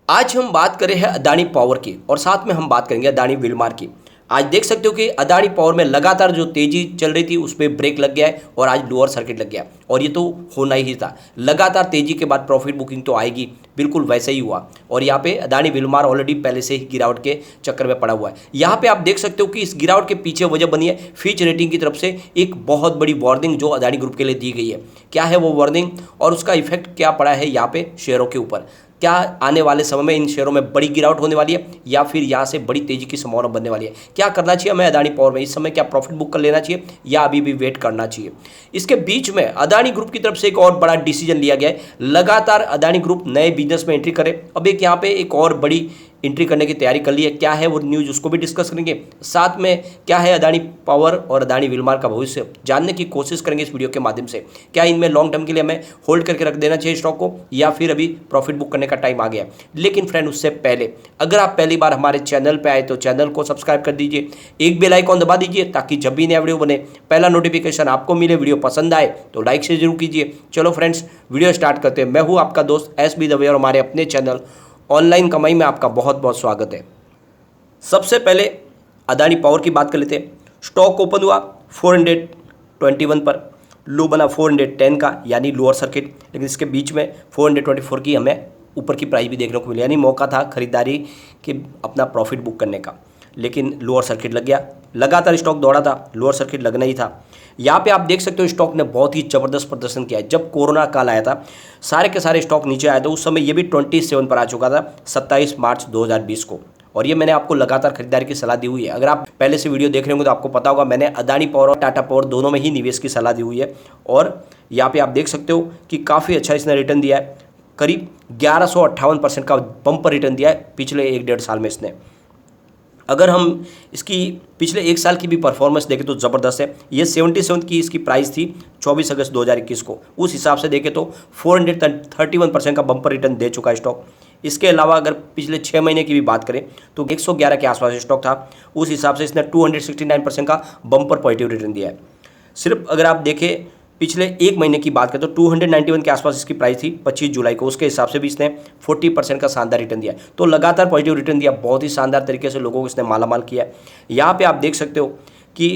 आज हम बात करें हैं अदानी पावर की और साथ में हम बात करेंगे अदानी विलमार की। आज देख सकते हो कि अदानी पावर में लगातार जो तेजी चल रही थी उस पर ब्रेक लग गया है और आज लोअर सर्किट लग गया और ये तो होना ही था। लगातार तेजी के बाद प्रॉफिट बुकिंग तो आएगी, बिल्कुल वैसे ही हुआ और यहाँ पे अदानी विलमार ऑलरेडी पहले से ही गिरावट के चक्कर में पड़ा हुआ है। यहाँ पे आप देख सकते हो कि इस गिरावट के पीछे वजह बनी है फिच रेटिंग की तरफ से एक बहुत बड़ी वार्निंग जो अदानी ग्रुप के लिए दी गई है। क्या है वो वार्निंग और उसका इफेक्ट क्या पड़ा है यहाँ पे शेयरों के ऊपर? क्या आने वाले समय में इन शेयरों में बड़ी गिरावट होने वाली है या फिर यहाँ से बड़ी तेजी की संभावना बनने वाली है? क्या करना चाहिए हमें अदानी पावर में इस समय? क्या प्रॉफिट बुक कर लेना चाहिए या अभी भी वेट करना चाहिए? इसके बीच में अदानी ग्रुप की तरफ से एक और बड़ा डिसीजन लिया गया है। लगातार अदानी ग्रुप नए बिजनेस में एंट्री करे। अब एक यहाँ पे एक और बड़ी एंट्री करने की तैयारी कर ली है। क्या है वो न्यूज़, उसको भी डिस्कस करेंगे। साथ में क्या है अदानी पावर और अदानी विलमार का भविष्य जानने की कोशिश करेंगे इस वीडियो के माध्यम से। क्या इनमें लॉन्ग टर्म के लिए हमें होल्ड करके रख देना चाहिए स्टॉक को या फिर अभी प्रॉफिट बुक करने का टाइम आ गया? लेकिन फ्रेंड उससे पहले अगर आप पहली बार हमारे चैनल पर आए तो चैनल को सब्सक्राइब कर दीजिए, एक बेल आइकॉन दबा दीजिए ताकि जब भी नया वीडियो बने पहला नोटिफिकेशन आपको मिले। वीडियो पसंद आए तो लाइक से जरूर कीजिए। चलो फ्रेंड्स वीडियो स्टार्ट करते हैं। मैं हूँ आपका दोस्त SB दवे और हमारे अपने चैनल ऑनलाइन कमाई में आपका बहुत बहुत स्वागत है। सबसे पहले अदानी पावर की बात कर लेते हैं। स्टॉक ओपन हुआ 421 पर, लो बना 410 का यानी लोअर सर्किट, लेकिन इसके बीच में 424 की हमें ऊपर की प्राइस भी देखने को मिली, यानी मौका था खरीदारी के अपना प्रॉफिट बुक करने का, लेकिन लोअर सर्किट लग गया। लगातार स्टॉक दौड़ा था, लोअर सर्किट लगना ही था। यहाँ पे आप देख सकते हो स्टॉक ने बहुत ही ज़बरदस्त प्रदर्शन किया है। जब कोरोना काल आया था सारे के सारे स्टॉक नीचे आए थे, उस समय ये भी 27 पर आ चुका था 27 मार्च 2020 को, और ये मैंने आपको लगातार खरीदारी की सलाह दी हुई है। अगर आप पहले से वीडियो देख रहे होंगे तो आपको पता होगा मैंने अदानी पावर और टाटा पावर दोनों में ही निवेश की सलाह दी हुई है। और यहाँ पे आप देख सकते हो कि काफ़ी अच्छा इसने रिटर्न दिया है, करीब 1158% का बम्पर रिटर्न दिया है पिछले 1-1.5 साल में इसने। अगर हम इसकी पिछले 1 साल की भी परफॉर्मेंस देखें तो ज़बरदस्त है। ये 77 की इसकी प्राइस थी 24 अगस्त 2021 को, उस हिसाब से देखें तो 431% का बम्पर रिटर्न दे चुका है स्टॉक। इसके अलावा अगर पिछले 6 महीने की भी बात करें तो 111 के आसपास स्टॉक था, उस हिसाब से इसने 269% का बम्पर पॉजिटिव रिटर्न दिया है। सिर्फ अगर आप देखें पिछले 1 महीने की बात करें तो 291 के आसपास इसकी प्राइस थी 25 जुलाई को, उसके हिसाब से भी इसने 40% का शानदार रिटर्न दिया। तो लगातार पॉजिटिव रिटर्न दिया, बहुत ही शानदार तरीके से लोगों को इसने मालामाल किया है। यहाँ पे आप देख सकते हो कि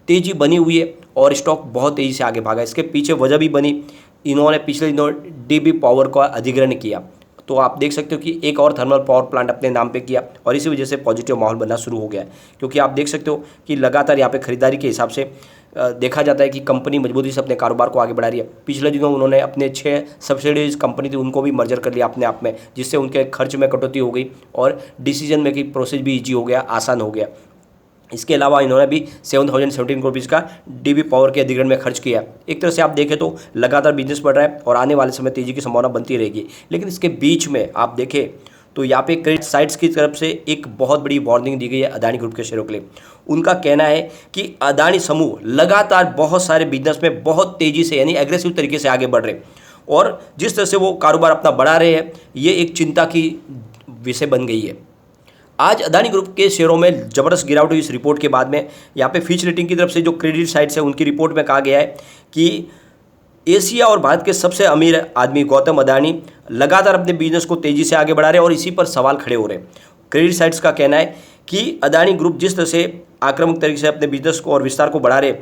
तेज़ी बनी हुई है और स्टॉक बहुत तेज़ी से आगे भागा। इसके पीछे वजह भी बनी, इन्होंने पिछले दिनों DB पावर का अधिग्रहण किया, तो आप देख सकते हो कि एक और थर्मल पावर प्लांट अपने नाम पे किया और इसी वजह से पॉजिटिव माहौल बनना शुरू हो गया है। क्योंकि आप देख सकते हो कि लगातार यहाँ पे खरीदारी के हिसाब से देखा जाता है कि कंपनी मजबूती से अपने कारोबार को आगे बढ़ा रही है। पिछले दिनों उन्होंने अपने 6 सब्सिडीज कंपनी थी उनको भी मर्जर कर लिया अपने आप में, जिससे उनके खर्च में कटौती हो गई और डिसीजन मेकिंग प्रोसेस भी ईजी हो गया, आसान हो गया। इसके अलावा इन्होंने भी 7017 करोड़ का DB पावर के अधिग्रहण में खर्च किया। एक तरह से आप देखें तो लगातार बिजनेस बढ़ रहा है और आने वाले समय तेजी की संभावना बनती रहेगी। लेकिन इसके बीच में आप देखें तो यहाँ पे क्रेडिट साइट्स की तरफ से एक बहुत बड़ी वार्निंग दी गई है अदानी ग्रुप के शेयरों के लिए। उनका कहना है कि अदानी समूह लगातार बहुत सारे बिजनेस में बहुत तेज़ी से यानी एग्रेसिव तरीके से आगे बढ़ रहे और जिस तरह से वो कारोबार अपना बढ़ा रहे हैं ये एक चिंता की विषय बन गई है। आज अदानी ग्रुप के शेयरों में ज़बरदस्त गिरावट हुई इस रिपोर्ट के बाद में। यहाँ पे फिच रेटिंग की तरफ से जो क्रेडिट साइट्स है उनकी रिपोर्ट में कहा गया है कि एशिया और भारत के सबसे अमीर आदमी गौतम अदानी लगातार अपने बिजनेस को तेज़ी से आगे बढ़ा रहे हैं और इसी पर सवाल खड़े हो रहे हैं। क्रेडिट साइट्स का कहना है कि अदानी ग्रुप जिस तरह से आक्रामक तरीके से अपने बिजनेस को और विस्तार को बढ़ा रहे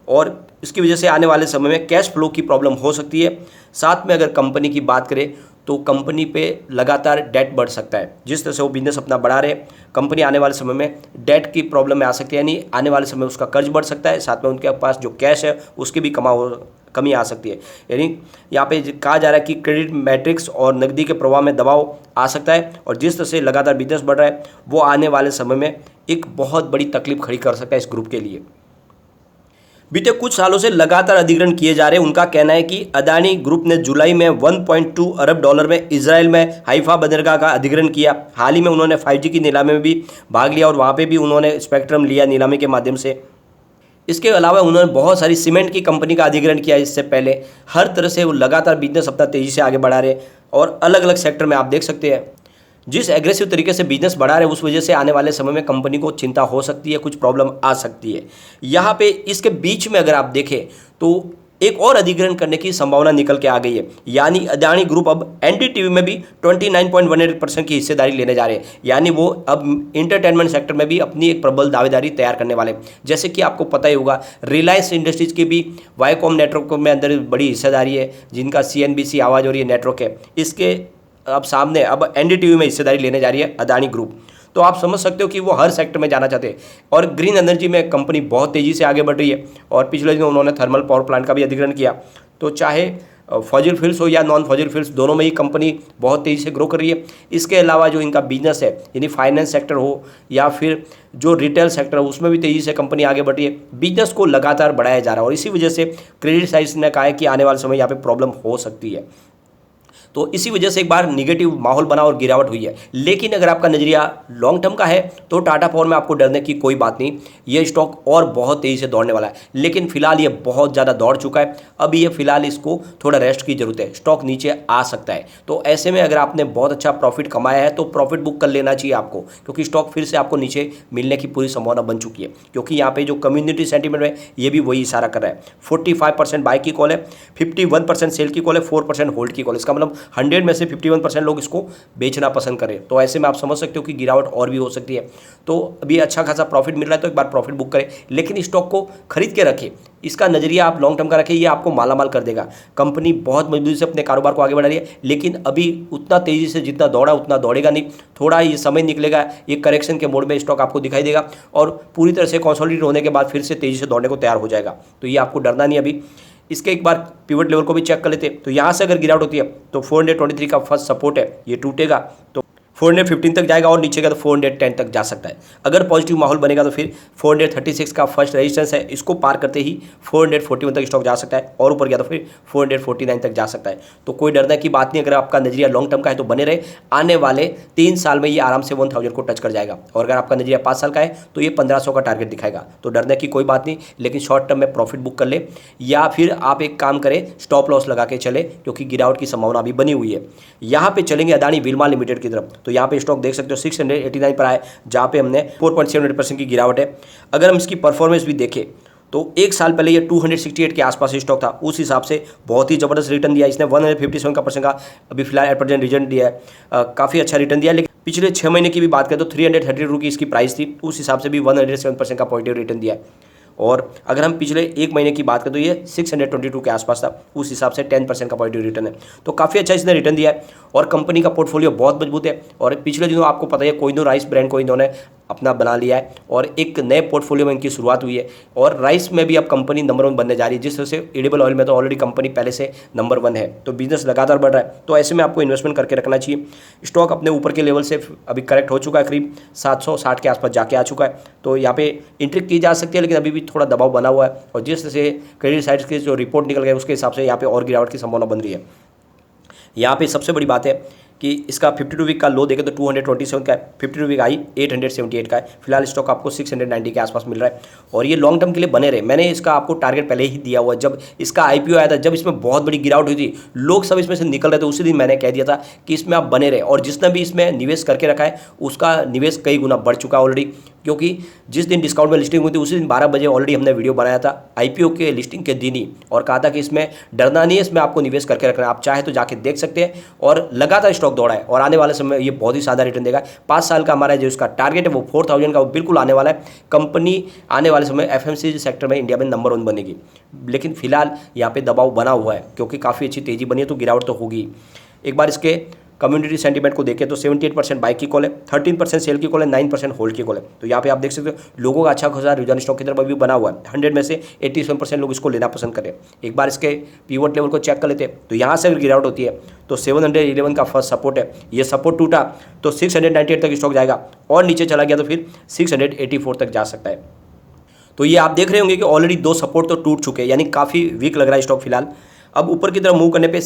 और इसकी वजह से आने वाले समय में कैश फ्लो की प्रॉब्लम हो सकती है। साथ में अगर कंपनी की बात करें तो कंपनी पे लगातार डेट बढ़ सकता है। जिस तरह से वो बिजनेस अपना बढ़ा रहे कंपनी आने वाले समय में डेट की प्रॉब्लम में आ सकती है, यानी आने वाले समय में उसका कर्ज बढ़ सकता है, साथ में उनके पास जो कैश है उसकी भी कमी आ सकती है। यानी यहाँ पे कहा जा रहा है कि क्रेडिट मैट्रिक्स और नकदी के प्रवाह में दबाव आ सकता है और जिस तरह से लगातार बिजनेस बढ़ रहा है वो आने वाले समय में एक बहुत बड़ी तकलीफ खड़ी कर सकता है इस ग्रुप के लिए। बीते कुछ सालों से लगातार अधिग्रहण किए जा रहे हैं। उनका कहना है कि अदानी ग्रुप ने जुलाई में 1.2 अरब डॉलर में इजराइल में हाइफा बंदरगाह का अधिग्रहण किया। हाल ही में उन्होंने 5G की नीलामी में भी भाग लिया और वहाँ पे भी उन्होंने स्पेक्ट्रम लिया नीलामी के माध्यम से। इसके अलावा उन्होंने बहुत सारी सीमेंट की कंपनी का अधिग्रहण किया। इससे पहले हर तरह से वो लगातार बिजनेस अपना तेज़ी से आगे बढ़ा रहे और अलग अलग सेक्टर में आप देख सकते हैं जिस एग्रेसिव तरीके से बिजनेस बढ़ा रहे उस वजह से आने वाले समय में कंपनी को चिंता हो सकती है, कुछ प्रॉब्लम आ सकती है। यहाँ पे इसके बीच में अगर आप देखें तो एक और अधिग्रहण करने की संभावना निकल के आ गई है। यानी अदानी ग्रुप अब एनडीटीवी में भी 29.18% की हिस्सेदारी लेने जा रहे हैं। यानी वो अब इंटरटेनमेंट सेक्टर में भी अपनी एक प्रबल दावेदारी तैयार करने वाले। जैसे कि आपको पता ही होगा, रिलायंस इंडस्ट्रीज की भी वाईकॉम नेटवर्क में अंदर बड़ी हिस्सेदारी है, जिनका सीएनबीसी आवाज़ और ये नेटवर्क है, इसके अब सामने अब एनडीटीवी में हिस्सेदारी लेने जा रही है अदानी ग्रुप। तो आप समझ सकते हो कि वो हर सेक्टर में जाना चाहते हैं। और ग्रीन एनर्जी में कंपनी बहुत तेज़ी से आगे बढ़ रही है और पिछले दिनों उन्होंने थर्मल पावर प्लांट का भी अधिग्रहण किया। तो चाहे फॉजिल फ्यूल्स हो या नॉन फॉजिल फ्यूल्स, दोनों में ही कंपनी बहुत तेज़ी से ग्रो कर रही है। इसके अलावा जो इनका बिजनेस है, यानी फाइनेंस सेक्टर हो या फिर जो रिटेल सेक्टर है, उसमें भी तेज़ी से कंपनी आगे बढ़ रही है। बिजनेस को लगातार बढ़ाया जा रहा है और इसी वजह से क्रेडिट साइड ने कहा है कि आने वाले समय यहाँ पे प्रॉब्लम हो सकती है। तो इसी वजह से एक बार निगेटिव माहौल बना और गिरावट हुई है। लेकिन अगर आपका नज़रिया लॉन्ग टर्म का है तो टाटा पावर में आपको डरने की कोई बात नहीं, ये स्टॉक और बहुत तेज़ी से दौड़ने वाला है। लेकिन फिलहाल ये बहुत ज़्यादा दौड़ चुका है, अब ये फिलहाल इसको थोड़ा रेस्ट की जरूरत है, स्टॉक नीचे आ सकता है। तो ऐसे में अगर आपने बहुत अच्छा प्रॉफिट कमाया है तो प्रॉफिट बुक कर लेना चाहिए आपको, क्योंकि स्टॉक फिर से आपको नीचे मिलने की पूरी संभावना बन चुकी है। क्योंकि यहाँ पे जो कम्युनिटी सेंटीमेंट है ये भी वही इशारा कर रहा है। 45% बाय की कॉल है, 51% सेल की कॉल है, 4% होल्ड की कॉल। इसका मतलब 100 में से 51% लोग इसको बेचना पसंद करें। तो ऐसे में आप समझ सकते हो कि गिरावट और भी हो सकती है। तो अभी अच्छा खासा प्रॉफिट मिल रहा है तो एक बार प्रॉफिट बुक करें, लेकिन स्टॉक को खरीद के रखें। इसका नजरिया आप लॉन्ग टर्म का रखें, ये आपको मालामाल कर देगा। कंपनी बहुत मजबूती से अपने कारोबार को आगे बढ़ा रही है, लेकिन अभी उतना तेजी से जितना दौड़ा उतना दौड़ेगा नहीं। थोड़ा ये समय निकलेगा, ये करेक्शन के मोड में स्टॉक आपको दिखाई देगा और पूरी तरह से कंसोलिडेट होने के बाद फिर से तेजी से दौड़ने को तैयार हो जाएगा। तो ये आपको डरना नहीं अभी। इसके एक बार पिवट लेवल को भी चेक कर लेते हैं। तो यहाँ से अगर गिरावट होती है तो 423 का फर्स्ट सपोर्ट है, ये टूटेगा तो 415 तक जाएगा और नीचे का तो 410 तक जा सकता है। अगर पॉजिटिव माहौल बनेगा तो फिर 436 का फर्स्ट रेजिस्टेंस है, इसको पार करते ही 441 तक स्टॉक जा सकता है और ऊपर गया तो फिर 449 तक जा सकता है। तो कोई डरने की बात नहीं। अगर आपका नजरिया लॉन्ग टर्म का है तो बने रहे, आने वाले 3 साल में ये आराम से 1000 को टच कर जाएगा। और अगर आपका नजरिया 5 साल का है तो ये 1500 का टारगेट दिखाएगा। तो डरने की कोई बात नहीं, लेकिन शॉर्ट टर्म में प्रॉफिट बुक कर ले या फिर आप एक काम करें, स्टॉप लॉस लगा के चले, क्योंकि गिरावट की संभावना अभी बनी हुई है। यहाँ पे चलेंगे अदानी विल्मा लिमिटेड की तरफ। तो यहाँ पे स्टॉक देख सकते हो 689 पर आए, जहाँ पे हमने 4.78% की गिरावट है। अगर हम इसकी परफॉर्मेंस भी देखें तो एक साल पहले ये 268 के आसपास स्टॉक था, उस हिसाब से बहुत ही ज़बरदस्त रिटर्न दिया इसने। 157% का अभी फिलहाल एट प्रेजेंट रिटर्न दिया है, काफ़ी अच्छा रिटर्न दिया। लेकिन पिछले 6 महीने की भी बात करें तो 330 रुपये इसकी प्राइस थी, उस हिसाब से भी 107% का पॉजिटिव रिटर्न दिया है। और अगर हम पिछले 1 महीने की बात करें तो ये 622 के आसपास था, उस हिसाब से 10% का पॉजिटिव रिटर्न है। तो काफ़ी अच्छा इसने रिटर्न दिया है और कंपनी का पोर्टफोलियो बहुत मजबूत है। और पिछले दिनों आपको पता है कोहिनूर राइस ब्रांड को इन्होंने अपना बना लिया है और एक नए पोर्टफोलियो में इनकी शुरुआत हुई है। और राइस में भी अब कंपनी नंबर 1 बनने जा रही है, जिस तरह से एडिबल ऑयल में तो ऑलरेडी कंपनी पहले से नंबर 1 है। तो बिजनेस लगातार बढ़ रहा है, तो ऐसे में आपको इन्वेस्टमेंट करके रखना चाहिए। स्टॉक अपने ऊपर के लेवल से अभी करेक्ट हो चुका है, करीब 760 के आसपास जाके आ चुका है। तो यहाँ पे एंट्री की जा सकती है, लेकिन अभी भी थोड़ा दबाव बना हुआ है। और जिस तरह से क्रेडिट साइड के जो रिपोर्ट निकल गए उसके हिसाब से यहाँ पे और गिरावट की संभावना बन रही है। यहाँ पे सबसे बड़ी बात है कि इसका 52 वीक का लो देखें तो 227 का है, 52 वीक आई 878 का है। फिलहाल स्टॉक आपको 690 के आसपास मिल रहा है और ये लॉन्ग टर्म के लिए बने रहे। मैंने इसका आपको टारगेट पहले ही दिया हुआ, जब इसका आईपीओ आया था, जब इसमें बहुत बड़ी गिरावट हुई थी, लोग सब इसमें से निकल रहे थे, उसी दिन मैंने कह दिया था कि इसमें आप बने रहे। और जिसने भी इसमें निवेश करके रखा है उसका निवेश कई गुना बढ़ चुका है ऑलरेडी, क्योंकि जिस दिन डिस्काउंट में लिस्टिंग हुई थी उसी दिन 12 बजे ऑलरेडी हमने वीडियो बनाया था आईपीओ के लिस्टिंग के दिन ही, और कहा था कि इसमें डरना नहीं है, इसमें आपको निवेश करके रखना है। आप चाहे तो जाके देख सकते हैं और लगातार स्टॉक दौड़ा है और आने वाले समय ये बहुत ही सादा रिटर्न देगा। 5 साल का हमारा जो इसका टारगेट है वो 4000 का, वो बिल्कुल आने वाला है। कंपनी आने वाले समय एफएमसीजी सेक्टर में इंडिया में नंबर 1 बनेगी। लेकिन फिलहाल यहाँ पे दबाव बना हुआ है क्योंकि काफ़ी अच्छी तेजी बनी है, तो गिरावट तो होगी। एक बार इसके कम्युनिटी सेंटीमेंट को देखें तो 78% बाई की कॉल है, 13% सेल की कॉल है, 9% होल्ड की कॉल है। तो यहाँ पे आप देख सकते हो लोगों का अच्छा खासा रुझान स्टॉक की तरफ अभी बना हुआ है। 100 में से 87% लोग इसको लेना पसंद करें। एक बार इसके पीवट लेवल को चेक कर लेते हैं तो यहाँ से अगर गिरावट होती है तो 711 का फर्स्ट सपोर्ट है, ये सपोर्ट टूटा तो 698 तक स्टॉक जाएगा और नीचे चला गया तो फिर 684 तक जा सकता है। तो ये आप देख रहे होंगे कि ऑलरेडी 2 सपोर्ट तो टूट चुके हैं, यानी काफ़ी वीक लग रहा है स्टॉक फिलहाल। अब ऊपर की तरफ मूव करने पे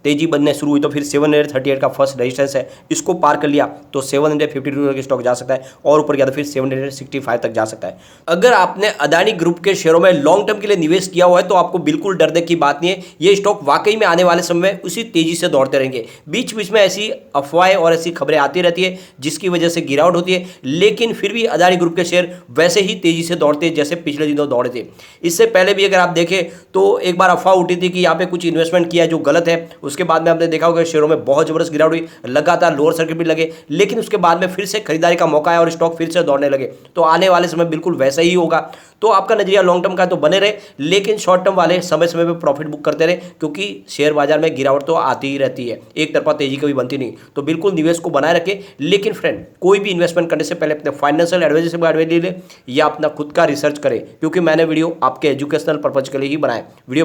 तेजी बनने शुरू हुई तो फिर 738 का फर्स्ट रेजिस्टेंस है, इसको पार कर लिया तो 752 तक स्टॉक जा सकता है और ऊपर गया तो फिर 765 तक जा सकता है। अगर आपने अदानी ग्रुप के शेयरों में लॉन्ग टर्म के लिए निवेश किया हुआ है तो आपको बिल्कुल डरने की बात नहीं है। ये स्टॉक वाकई में आने वाले समय में उसी तेजी से दौड़ते रहेंगे। बीच बीच में ऐसी अफवाहें और ऐसी खबरें आती रहती है जिसकी वजह से गिरावट होती है, लेकिन फिर भी अदानी ग्रुप के शेयर वैसे ही तेजी से दौड़ते हैं जैसे पिछले दिनों दौड़े थे। इससे पहले भी अगर आप देखें तो एक बार अफवाह उठी थी कि यहाँ पे कुछ इन्वेस्टमेंट किया जो गलत है, उसके बाद में आपने देखा होगा शेयरों में बहुत जबरदस्त गिरावट हुई, लगातार लोअर सर्किट भी लगे, लेकिन उसके बाद में फिर से खरीदारी का मौका आया और स्टॉक फिर से दौड़ने लगे। तो आने वाले समय बिल्कुल वैसा ही होगा। तो आपका नजरिया लॉन्ग टर्म का तो बने रहे, लेकिन शॉर्ट टर्म वाले समय समय पर प्रॉफिट बुक करते रहे, क्योंकि शेयर बाजार में गिरावट तो आती ही रहती है, एक तरफा तेजी कभी बनती नहीं। तो बिल्कुल निवेश को बनाए रखें, लेकिन फ्रेंड कोई भी इन्वेस्टमेंट करने से पहले अपने फाइनेंशियल एडवाइजर से एडवाइस ले लें या अपना खुद का रिसर्च करें, क्योंकि मैंने वीडियो आपके एजुकेशनल पर्पज के लिए ही बनाया। वीडियो